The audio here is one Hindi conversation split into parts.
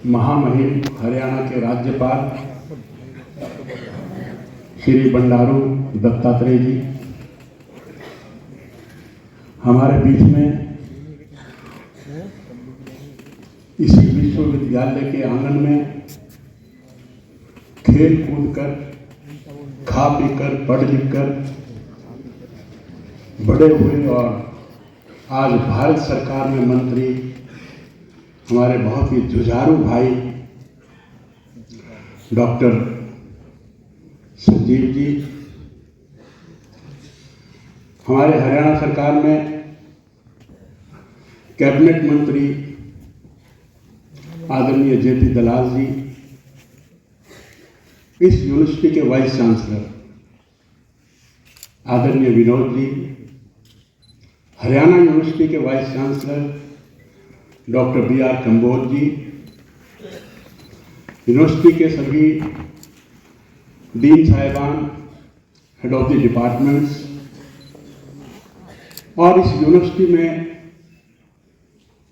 महामहिम हरियाणा के राज्यपाल श्री बंडारू दत्तात्रेय जी हमारे बीच में इसी विश्वविद्यालय के आंगन में खेल कूद कर, खा पी कर, पढ़ लिख कर बड़े हुए और आज भारत सरकार में मंत्री हमारे बहुत ही जुझारू भाई डॉक्टर संजीव जी, हमारे हरियाणा सरकार में कैबिनेट मंत्री आदरणीय जेपी दलाल जी, इस यूनिवर्सिटी के वाइस चांसलर आदरणीय विनोद जी, हरियाणा यूनिवर्सिटी के vice chancellor doctor BR Kamboj ji, university के सभी डीन साहिबान, हेड ऑफ द डिपार्टमेंट्स, और इस यूनिवर्सिटी में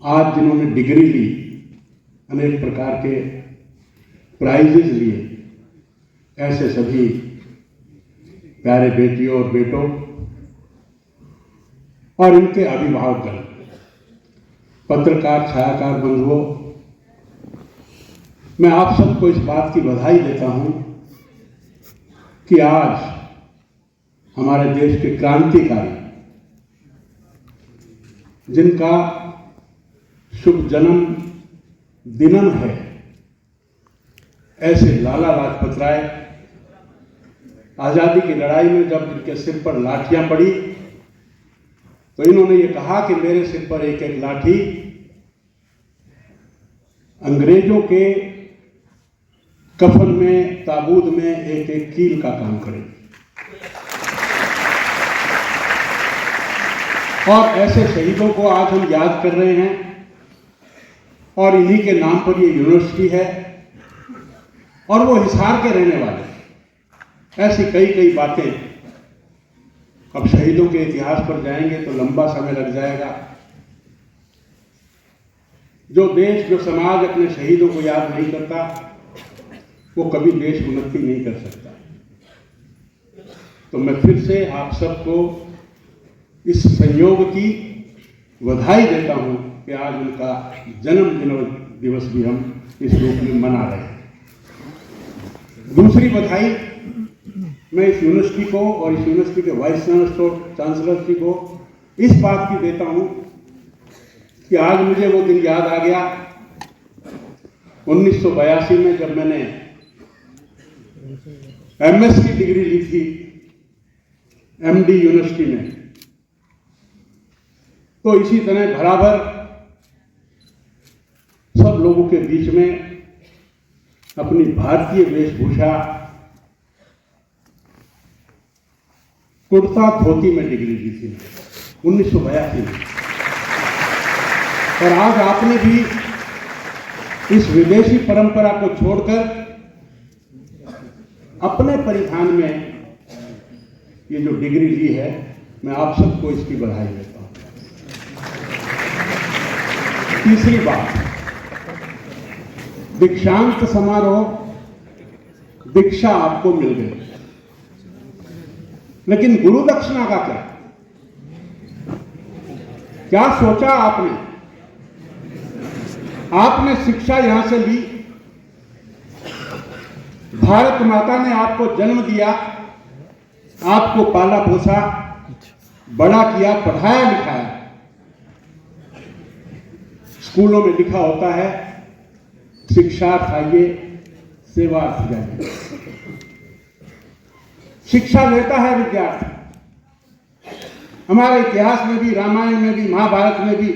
आज जिन्होंने डिग्री ली, अनेक प्रकार के प्राइजेज लिए, ऐसे सभी प्यारे बेटियों और बेटों और इनके अभिभावकगण, पत्रकार, छायाकार बंधुओं, मैं आप सबको इस बात की बधाई देता हूं कि आज हमारे देश के क्रांतिकारी, जिनका शुभ जन्म दिनम है, ऐसे लाला लाजपत राय, आजादी की लड़ाई में जब इनके सिर पर लाठियां पड़ी तो इन्होंने ये कहा कि मेरे सिर पर एक एक लाठी अंग्रेजों के कफन में, ताबूत में एक एक कील का काम करेगी। और ऐसे शहीदों को आज हम याद कर रहे हैं और इन्हीं के नाम पर ये यूनिवर्सिटी है और वो हिसार के रहने वाले। ऐसी कई कई बातें, अब शहीदों के इतिहास पर जाएंगे तो लंबा समय लग जाएगा। जो देश, जो समाज अपने शहीदों को याद नहीं करता, वो कभी देश उन्नति नहीं कर सकता। तो मैं फिर से आप सबको इस संयोग की बधाई देता हूं कि आज उनका जन्म दिवस भी हम इस रूप में मना रहे हैं। दूसरी बधाई मैं इस यूनिवर्सिटी को और इस यूनिवर्सिटी के वाइस चांसलर जी को इस बात की देता हूं कि आज मुझे वो दिन याद आ गया 1982 में, जब मैंने MS की डिग्री ली थी MD यूनिवर्सिटी में। तो इसी तरह बराबर सब लोगों के बीच में अपनी भारतीय वेशभूषा, कुर्ता धोती में डिग्री ली थी 1982 में। और आज आपने भी इस विदेशी परंपरा को छोड़कर अपने परिधान में ये जो डिग्री ली है, मैं आप सबको इसकी बधाई देता हूं। तीसरी बात, दीक्षांत समारोह, दीक्षा आपको मिल गई, लेकिन गुरु दक्षिणा का क्या? क्या सोचा आपने? आपने शिक्षा यहां से ली, भारत माता ने आपको जन्म दिया, आपको पाला पोसा, बड़ा किया, पढ़ाया लिखाया। स्कूलों में लिखा होता है शिक्षार्थ आइए, सेवार्थ जाइए। शिक्षा लेता है विद्यार्थी। हमारे इतिहास में भी, रामायण में भी, महाभारत में भी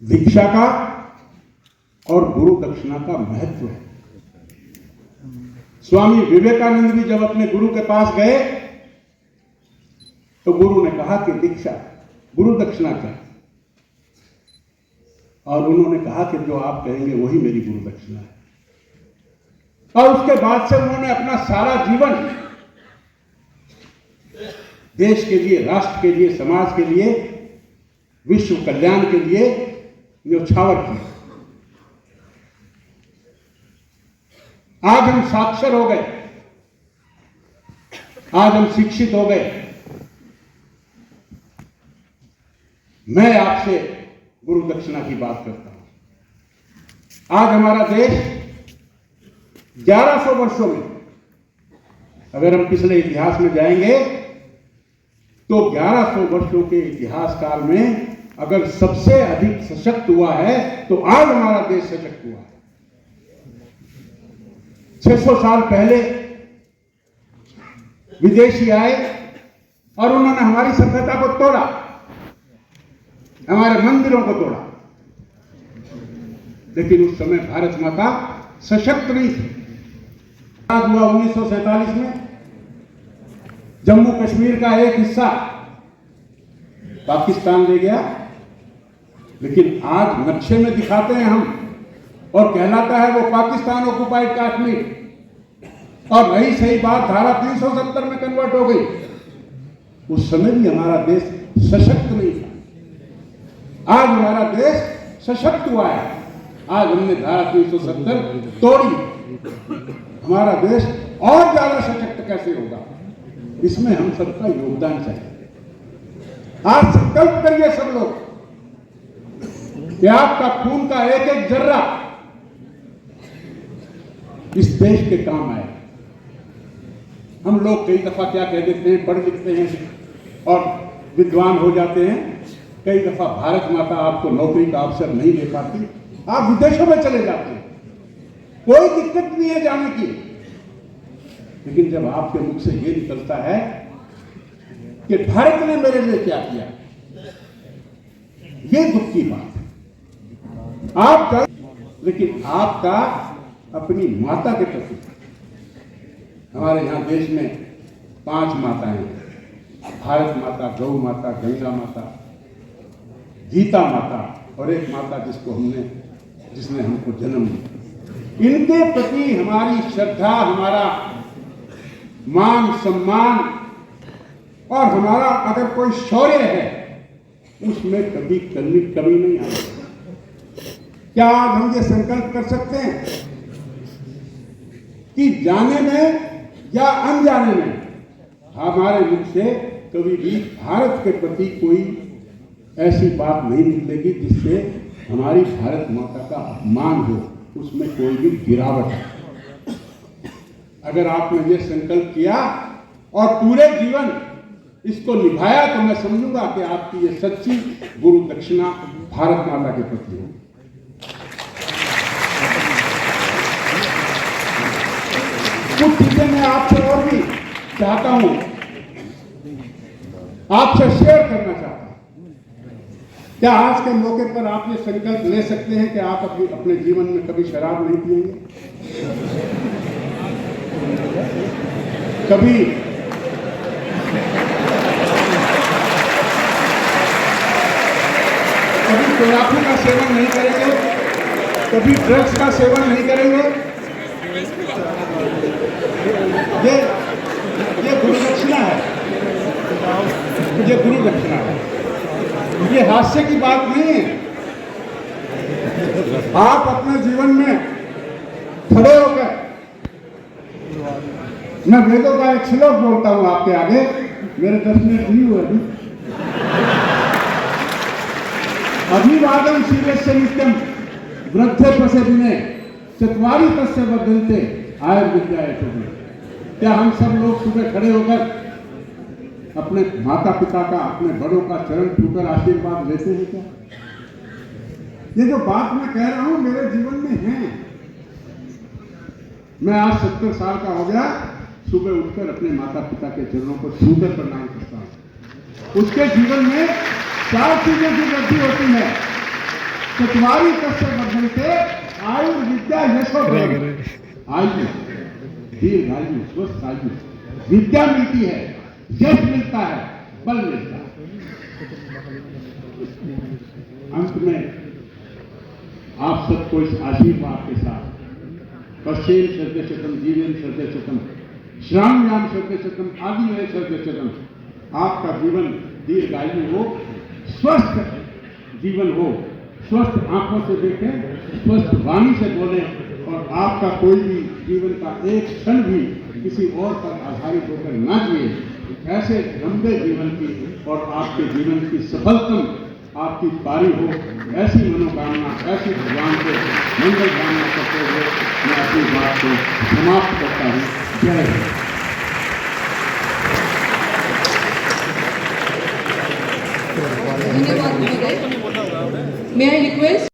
दीक्षा का और गुरु दक्षिणा का महत्व है। स्वामी विवेकानंद भी जब अपने गुरु के पास गए तो गुरु ने कहा कि दीक्षा, गुरु दक्षिणा क्या? और उन्होंने कहा कि जो आप कहेंगे वही मेरी गुरु दक्षिणा है। और उसके बाद से उन्होंने अपना सारा जीवन देश के लिए, राष्ट्र के लिए, समाज के लिए, विश्व कल्याण के लिए न्यौछावर किया। आज हम साक्षर हो गए, आज हम शिक्षित हो गए। मैं आपसे गुरु दक्षिणा की बात करता हूं। आज हमारा देश 1100 वर्षों में, अगर हम पिछले इतिहास में जाएंगे तो 1100 वर्षों के इतिहास काल में अगर सबसे अधिक सशक्त हुआ है तो आज हमारा देश सशक्त हुआ है। 600 साल पहले विदेशी आए और उन्होंने हमारी सभ्यता को तोड़ा, हमारे मंदिरों को तोड़ा, लेकिन उस समय भारत माता सशक्त नहीं थी। हुआ 1947 में जम्मू कश्मीर का एक हिस्सा पाकिस्तान ले गया, लेकिन आज नक्शे में दिखाते हैं हम और कहलाता है वो पाकिस्तान ऑक्युपाइड कश्मीर, और रही सही बात धारा 370 में कन्वर्ट हो गई। उस समय भी हमारा देश सशक्त नहीं था। आज हमारा देश सशक्त हुआ है। आज हमने धारा 370 तोड़ी। हमारा देश और ज्यादा सशक्त कैसे होगा, इसमें हम सबका योगदान चाहिए। आज संकल्प करिए सब लोग कि आपका खून का एक एक जर्रा इस देश के काम आए। हम लोग कई दफा क्या कह देते हैं, पढ़ लिखते हैं और विद्वान हो जाते हैं, कई दफा भारत माता आपको नौकरी का अवसर नहीं दे पाती, आप विदेशों में चले जाते हैं, कोई दिक्कत नहीं है जाने की। लेकिन जब आपके मुख से ये निकलता है कि भारत ने मेरे लिए क्या किया, ये दुख की बात है। आपका, लेकिन आपका अपनी माता के प्रति, हमारे यहां देश में 5 माताएं हैं, भारत माता, गौ माता, गंगा माता, गीता माता और एक माता जिसने हमको जन्म दिया। इनके प्रति हमारी श्रद्धा, हमारा मान सम्मान और हमारा अगर कोई शौर्य है उसमें कभी कमी नहीं आती। क्या आज हम ये संकल्प कर सकते हैं कि जाने में या अनजाने में हमारे मुख से कभी भी भारत के प्रति कोई ऐसी बात नहीं निकलेगी जिससे हमारी भारत माता का अपमान हो, उसमें कोई भी गिरावट है। अगर आपने ये संकल्प किया और पूरे जीवन इसको निभाया तो मैं समझूंगा कि आपकी ये सच्ची गुरु दक्षिणा भारत माता के प्रति है। कुछ चीजें मैं आपसे और भी चाहता हूं, आपसे शेयर करना चाहता हूं। क्या आज के मौके पर आप ये संकल्प ले सकते हैं कि आप अपने जीवन में कभी शराब नहीं पिएंगे, कभी तंबाकू का सेवन नहीं करेंगे, कभी ड्रग्स का सेवन नहीं करेंगे? ये गुरु दक्षिणा है, ये गुरु दक्षिणा है, ये हास्य की बात नहीं है। आप अपने जीवन में खड़े होकर, मैं वेदों का एक श्लोक बोलता हूं आपके आगे, मेरे 10 मिनट नहीं हुए अभिवादन शीर्षस्य नित्यम वृद्धे पसे विनय चत्वारि तस्य वर्धन्ते आयुर्विद्या यशोधने। क्या हम सब लोग सुबह खड़े होकर अपने माता पिता का, अपने बड़ों का चरण छूकर आशीर्वाद लेते हैं क्या? ये जो बात मैं कह रहा हूं मेरे जीवन में है। मैं आज 70 साल का हो गया, सुबह उठकर अपने माता पिता के चरणों को छूकर प्रणाम करता हूं। उसके जीवन में 4 चीजों की वृद्धि होती है। चत्वारि तस्य वर्धन्ते आयुर्विद्या यशोधने। आयु, दीर्घायु, स्वस्थ आयु, विद्या मिलती है, यश मिलता है, बल मिलता है। अंत में आप सबको इस आशीर्वाद के साथ पश्चिम शतम जीवन शतम श्राम्याम शतम आदि में शतम, आपका जीवन दीर्घायु हो, स्वस्थ जीवन हो, स्वस्थ आंखों से देखें, स्वस्थ वाणी से बोलें और आपका कोई भी जीवन का एक क्षण भी किसी और पर आधारित होकर ना जिए। ऐसे लंबे जीवन की और आपके जीवन की सफलतम आपकी पारी हो, ऐसी मनोकामना, ऐसी भगवान से मंगल कामना करते हुए मैं अपनी बात को समाप्त करता हूँ। जय हिंद। धन्यवाद महोदय। May I request